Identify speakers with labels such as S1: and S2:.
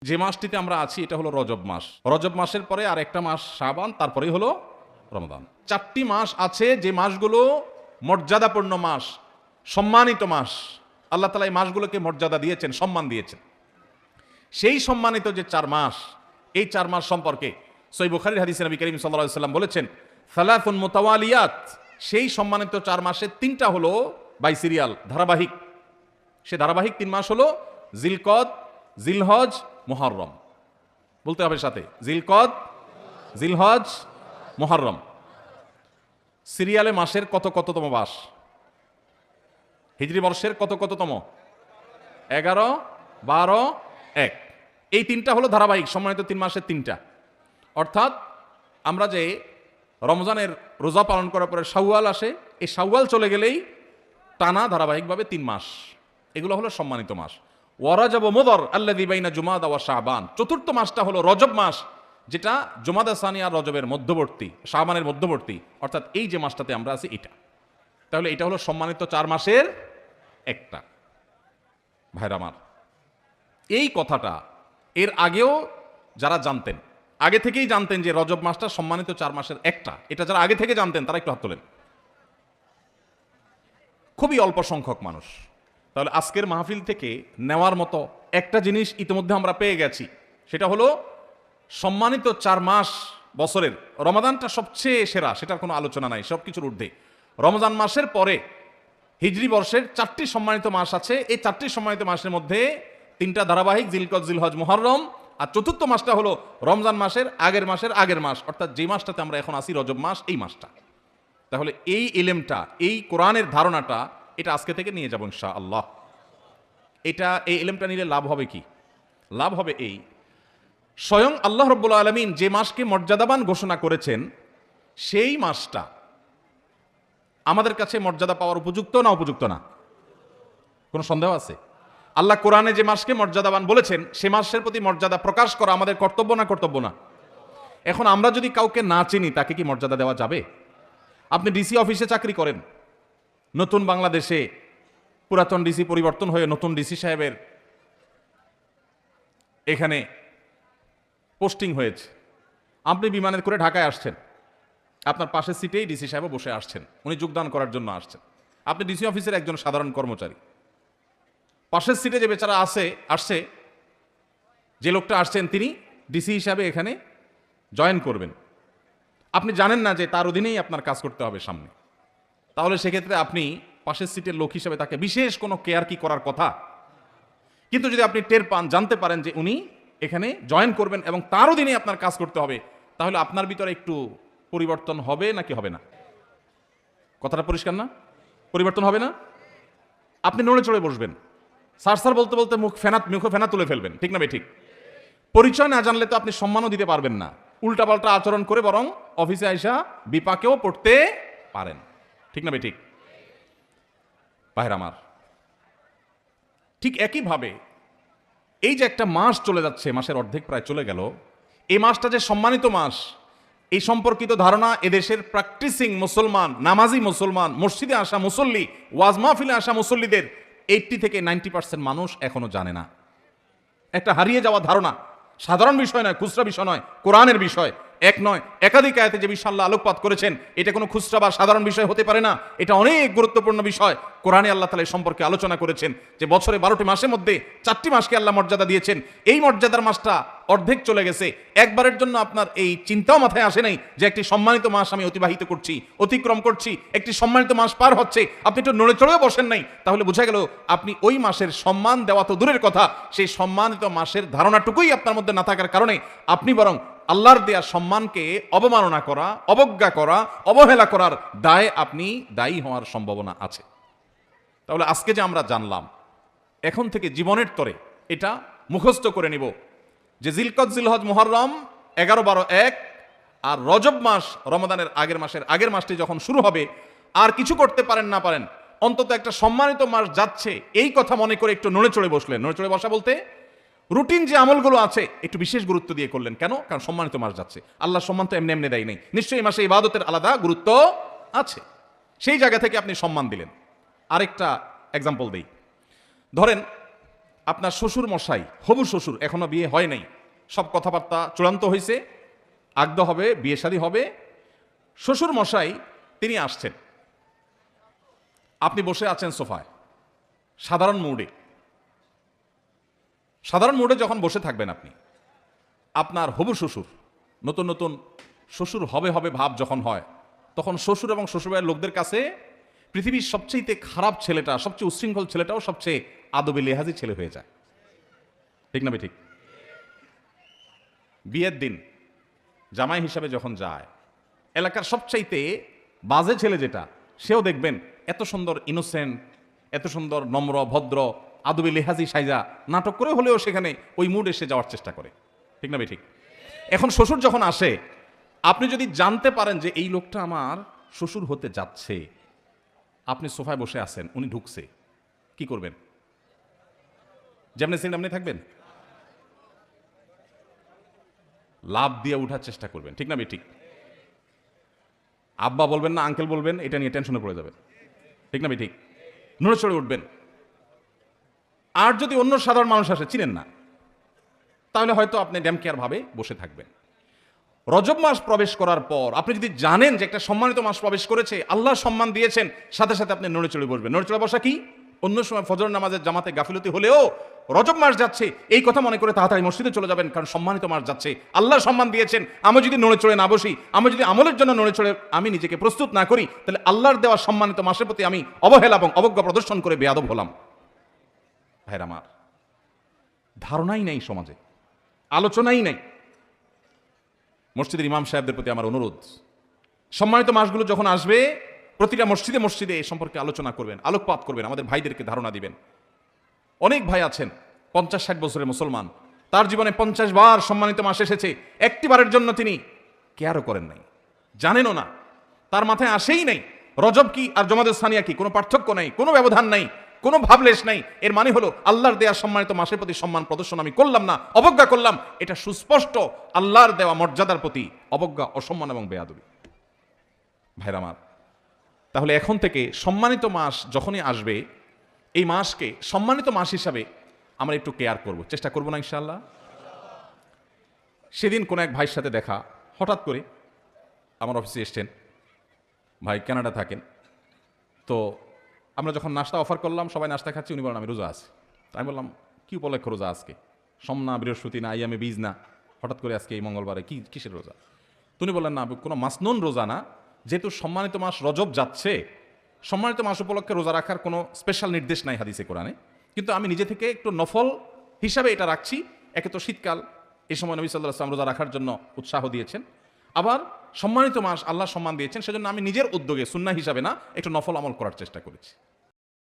S1: যে মাসটিতে আমরা আছি এটা হলো রজব মাস। রজব মাসের পরে আর একটা মাস শাবান, তারপরেই হলো রমাদান। 4টি মাস আছে যে মাসগুলো মর্যাদাপূর্ণ মাস, সম্মানিত মাস। আল্লাহ তাআলা এই মাসগুলোকে মর্যাদা দিয়েছেন, সম্মান দিয়েছেন। সেই সম্মানিত যে 4 মাস, এই 4 মাস সম্পর্কে সহিহ বুখারীর হাদিসে নবী করিম সাল্লাল্লাহু আলাইহি ওয়াসাল্লাম বলেছেন সালাসুন মুতাওয়ালিয়াত, সেই সম্মানিত 4 মাসের 3টা হলো বাই সিরিয়াল, ধারাবাহিক। সে ধারাবাহিক 3 মাস হলো জিলকদ, জিলহজ, মুহররম। বলতে হবে সাথে, জিলকদ, জিলহজ, মুহররম। সিরিয়ালে মাসের কততম মাস? হিজরি বর্ষের কততম? 11, 12, 1। এই 3টা হলো ধারাবাহিক সম্মানিত 3 মাসের 3টা। অর্থাৎ আমরা যে রমজানের রোজা পালন করার পরে শাওয়াল আসে, এই শাওয়াল চলে গেলেই টানা ধারাবাহিকভাবে 3 মাস, এগুলো হলো সম্মানিত মাস। ওয়ারাজাব মুদর আল্লাযী বাইনা জুমাদা ওয়া শাবান, 4র্থ মাসটা হলো রজব মাস, যেটা জুমাদা সানি আর রজবের মধ্যবর্তী, শাবানের মধ্যবর্তী। অর্থাৎ এই যে মাসটাতে আমরা আছি এটা, তাহলে এটা হলো সম্মানিত 4 মাসের একটা। ভাইরা আমার, এই কথাটা এর আগেও যারা জানতেন, আগে থেকেই জানতেন যে রজব মাসটা সম্মানিত 4 মাসের একটা, এটা যারা আগে থেকে জানতেন তারা একটু হাত তোলেন। খুবই অল্প সংখ্যক মানুষ। তাহলে আজকের মাহফিল থেকে নেওয়ার মতো একটা জিনিস ইতিমধ্যে আমরা পেয়ে গেছি, সেটা হলো সম্মানিত 4 মাস বছরের রমাদানটা সবচেয়ে সেরা, সেটার কোনো আলোচনা নাই, সব কিছুর ঊর্ধ্বে। রমজান মাসের পরে হিজরি বর্ষের 4টি সম্মানিত মাস আছে। এই 4টি সম্মানিত মাসের মধ্যে 3টা ধারাবাহিক, জিলকদ, জিলহজ, মুহররম, আর 4র্থ মাসটা হলো রমজান মাসের আগের মাস, অর্থাৎ যে মাসটাতে আমরা এখন আসি রজব মাস, এই মাসটা। তাহলে এই ইলমটা, এই কোরআনের ধারণাটা, এটা আজকে থেকে নিয়ে যাব ইনশাআল্লাহ। এই ইলমটা নিলে লাভ হবে কি? লাভ হবে এই, স্বয়ং আল্লাহ রাব্বুল আলামিন যে মাসকে মর্যাদাবান ঘোষণা করেছেন, সেই মাসটা আমাদের কাছে মর্যাদা পাওয়ার উপযুক্ত না উপযুক্ত না? কোনো সন্দেহ আছে? আল্লাহ কোরআনে যে মাসকে মর্যাদাবান বলেছেন, সে মাসের প্রতি মর্যাদা প্রকাশ করা আমাদের কর্তব্য না কর্তব্য না? এখন আমরা যদি কাউকে না চিনি, তাকে কি মর্যাদা দেওয়া যাবে? আপনি ডিসি অফিসে চাকরি করেন, নতুন বাংলাদেশে পুরাতন ডিসি পরিবর্তন হয়ে নতুন ডিসি সাহেবের এখানে পোস্টিং হয়েছে। আপনি বিমানে করে ঢাকায় আসছেন, আপনার পাশের সিটেই ডিসি সাহেব বসে আসছেন, উনি যোগদান করার জন্য আসছেন। আপনি ডিসি অফিসের একজন সাধারণ কর্মচারী, পাশের সিটে যে বেচারা আসছে, যে লোকটা আসছেন তিনি ডিসি হিসাবে এখানে জয়েন করবেন। আপনি জানেন না যে তার অধীনেই আপনার কাজ করতে হবে সামনে, তাহলে সেক্ষেত্রে আপনি পাশের সিটের লোক হিসাবে তাকে বিশেষ কোনো কেয়ার কি করার কথা? কিন্তু যদি আপনি টের পান, জানতে পারেন যে উনি এখানে জয়েন করবেন এবং তার অধীনেই আপনার কাজ করতে হবে, তাহলে আপনার ভিতরে একটু পরিবর্তন হবে নাকি হবে না? কথাটা পরিষ্কার না? পরিবর্তন হবে না? আপনি নড়ে চড়ে বসবেন, স্যার বলতে বলতে মুখে ফেনা তুলে ফেলবেন, ঠিক না ঠিক? পরিচয় না জানলে তো আপনি সম্মানও দিতে পারবেন না, উল্টাপাল্টা আচরণ করে বরং অফিসে আইসা বিপাকেও পড়তে পারেন, ঠিক না ঠিক? ভাইরা আমার, ঠিক একইভাবে এই যে একটা মাস চলে যাচ্ছে, মাসের অর্ধেক প্রায় চলে গেল, এই মাসটা যে সম্মানিত মাস, এই সম্পর্কিত ধারণা এদেশের প্র্যাকটিসিং মুসলমান, নামাজি মুসলমান, মসজিদে আসা মুসল্লি, ওয়াজ মাহফিলে আসা মুসল্লিদের 80 থেকে 90% মানুষ এখনো জানে না। একটা হারিয়ে যাওয়া ধারণা, সাধারণ বিষয় নয়, খুচরা বিষয় নয়, কোরআনের বিষয়। এক নয়, একাধিক আয়াতে যে বিষয় আল্লাহ আলোকপাত করেছেন, এটা কোনো খুচরা বা সাধারণ বিষয় হতে পারে না, এটা অনেক গুরুত্বপূর্ণ বিষয়। কোরআনে আল্লাহ তাআলা সম্পর্কে আলোচনা করেছেন যে বছরে 12টি মাসের মধ্যে 4টি মাসকে আল্লাহ মর্যাদা দিয়েছেন। এই মর্যাদার মাসটা অর্ধেক চলে গেছে, একবারের জন্য আপনার এই চিন্তাও মাথায় আসে নাই যে একটি সম্মানিত মাস আমি অতিবাহিত করছি, অতিক্রম করছি, একটি সম্মানিত মাস পার হচ্ছে, আপনি একটু নড়ে চড়েও বসেন নাই, তাহলে বোঝা গেল আপনি ওই মাসের সম্মান দেওয়া তো দূরের কথা, সেই সম্মানিত মাসের ধারণাটুকুই আপনার মধ্যে না থাকার কারণে আপনি বরং আল্লাহর দেয়া সম্মানকে অবমাননা করা, অবজ্ঞা করা, অবহেলা করার দায়ে আপনি দায়ী হওয়ার সম্ভাবনা আছে। তাহলে আজকে যে আমরা জানলাম, এখন থেকে জীবনের তরে এটা মুখস্থ করে নিব যে জিলকদ, জিলহজ, মুহররম 11, 12, 1 আর রজব মাস, রমাদানের আগের মাসটি যখন শুরু হবে, আর কিছু করতে পারেন না পারেন, অন্তত একটা সম্মানিত মাস যাচ্ছে এই কথা মনে করে একটু নড়ে চড়ে বসলেন। নড়ে চড়ে বসা বলতে রুটিন যে আমলগুলো আছে একটু বিশেষ গুরুত্ব দিয়ে করলেন। কেন? কারণ সম্মানিত মাস যাচ্ছে, আল্লাহ সম্মান তো এমনি এমনি দেয় নাই, নিশ্চয়ই এই মাসে ইবাদতের আলাদা গুরুত্ব আছে, সেই জায়গা থেকে আপনি সম্মান দিলেন। আরেকটা এক্সাম্পল দেই, ধরেন আপনার শ্বশুর মশাই, হবু শ্বশুর, এখনো বিয়ে হয় নাই, সব কথাবার্তা চূড়ান্ত হয়েছে, আগদ হবে, বিয়ে শাদী হবে, শ্বশুর মশাই তিনি আসছেন, আপনি বসে আছেন সোফায় সাধারণ মুডে যখন বসে থাকবেন আপনি, আপনার হবু শ্বশুর, নতুন নতুন শ্বশুর হবে হবে ভাব যখন হয়, তখন শ্বশুর এবং শ্বশুরবাড়ির লোকদের কাছে পৃথিবীর সবচেয়ে খারাপ ছেলেটা, সবচেয়ে উশৃঙ্খল ছেলেটাও সবচেয়ে আদবে লেহাজি ছেলে হয়ে যায়। ঠিক না ঠিক? বিয়ের দিন জামাই হিসাবে যখন যায়, এলাকার সবচাইতে বাজে ছেলে যেটা, সেও দেখবেন এত সুন্দর ইনোসেন্ট, এত সুন্দর নম্র ভদ্র আদবে লেহাজি সাইজা নাটক করে হলেও সেখানে ওই মুড এসে যাওয়ার চেষ্টা করে। ঠিক না ঠিক? এখন শ্বশুর যখন আসে, আপনি যদি জানতে পারেন যে এই লোকটা আমার শ্বশুর হতে যাচ্ছে, আপনি সোফায় বসে আছেন, উনি ঢুকছে, কি করবেন? যেমনি সেন আপনি থাকবেন, লাভ দিয়ে উঠার চেষ্টা করবেন। ঠিক না ঠিক? আব্বা বলবেন না আঙ্কেল বলবেন, এটা নিয়ে টেনশনে পড়ে যাবেন। ঠিক না ঠিক? নড়ে চড়ে উঠবেন। আর যদি অন্য সাধারণ মানুষ আসে, চিনেন না, তাহলে হয়তো আপনি ড্যাম কেয়ার ভাবে বসে থাকবেন। রজব মাস প্রবেশ করার পর আপনি যদি জানেন যে একটা সম্মানিত মাস প্রবেশ করেছে, আল্লাহ সম্মান দিয়েছেন, সাথে সাথে আপনি নড়ে চড়ে বসবেন। নড়ে চড়ে বসা কি? অন্য সময় ফজর নামাজের জামাতে গাফিলতি হলেও রজব মাস যাচ্ছে এই কথা মনে করে তাড়াতাড়ি মসজিদে চলে যাবেন, কারণ সম্মানিত মাস যাচ্ছে, আল্লাহ সম্মান দিয়েছেন। আমি যদি নড়ে চড়ে না বসি, আমি যদি আমলের জন্য নড়ে চড়ে আমি নিজেকে প্রস্তুত না করি, তাহলে আল্লাহর দেওয়া সম্মানিত মাসের প্রতি আমি অবহেলা এবং অবজ্ঞা প্রদর্শন করে বেয়াদব হলাম। ভাইরা আমার, ধারণাই নেই সমাজে, আলোচনাই নেই। মসজিদের ইমাম সাহেবদের প্রতি আমার অনুরোধ, সম্মানিত মাসগুলো যখন আসবে প্রতিটা মসজিদে মসজিদে এ সম্পর্কে আলোচনা করবেন, আলোকপাত করবেন, আমাদের ভাইদেরকে ধারণা দিবেন। অনেক ভাই আছেন 50-60 বছরের মুসলমান, তার জীবনে 50 বার সম্মানিত মাস এসেছে, একটি বারের জন্য তিনি কেয়ারও করেন নাই, জানেনও না, তার মাথায় আসেই নাই রজব কি আর জমাদের সানিয়া কি, কোনো পার্থক্য নাই, কোনো ব্যবধান নাই, কোনো ভাবলেশ নাই। এর মানে হলো আল্লাহর দেয়া সম্মানিত মাসের প্রতি সম্মান প্রদর্শন আমি করলাম না, অবজ্ঞা করলাম। এটা সুস্পষ্ট আল্লাহর দেওয়া মর্যাদার প্রতি অবজ্ঞা, অসম্মান এবং বেয়াদবি। ভাইরা আমার, তাহলে এখন থেকে সম্মানিত মাস যখনই আসবে, এই মাসকে সম্মানিত মাস হিসাবে আমরা একটু কেয়ার করব, চেষ্টা করব না ইনশাআল্লাহ? সেদিন কোন এক ভাইয়ের সাথে দেখা, হঠাৎ করে আমার অফিসে এসছেন, ভাই কানাডা থাকেন। তো আমরা যখন নাস্তা অফার করলাম, সবাই নাস্তা খাচ্ছি, উনি বলেন আমি রোজা আছি। আমি বললাম কি উপলক্ষে রোজা আজকে? সোম না, বৃহস্পতি না, আইয়ামে বীজ না, হঠাৎ করে আজকে এই মঙ্গলবারে কিসের রোজা? তুমি বললেন না, কোনো মাসনুন রোজা না, যেহেতু সম্মানিত মাস রজব যাচ্ছে, সম্মানিত মাস উপলক্ষে রোজা রাখার কোনো স্পেশাল নির্দেশ নাই হাদিসে কোরআনে, কিন্তু আমি নিজে থেকে একটু নফল হিসাবে এটা রাখছি। একে তো শীতকাল, এই সময় নবী সাল্লাল্লাহু আলাইহি ওয়াসাল্লাম রোজা রাখার জন্য উৎসাহ দিয়েছেন, আবার সম্মানিত মাস আল্লাহ সম্মান দিয়েছেন, সেজন্য আমি নিজের উদ্যোগে সুন্নাহ হিসাবে না, একটু নফল আমল করার চেষ্টা করেছি।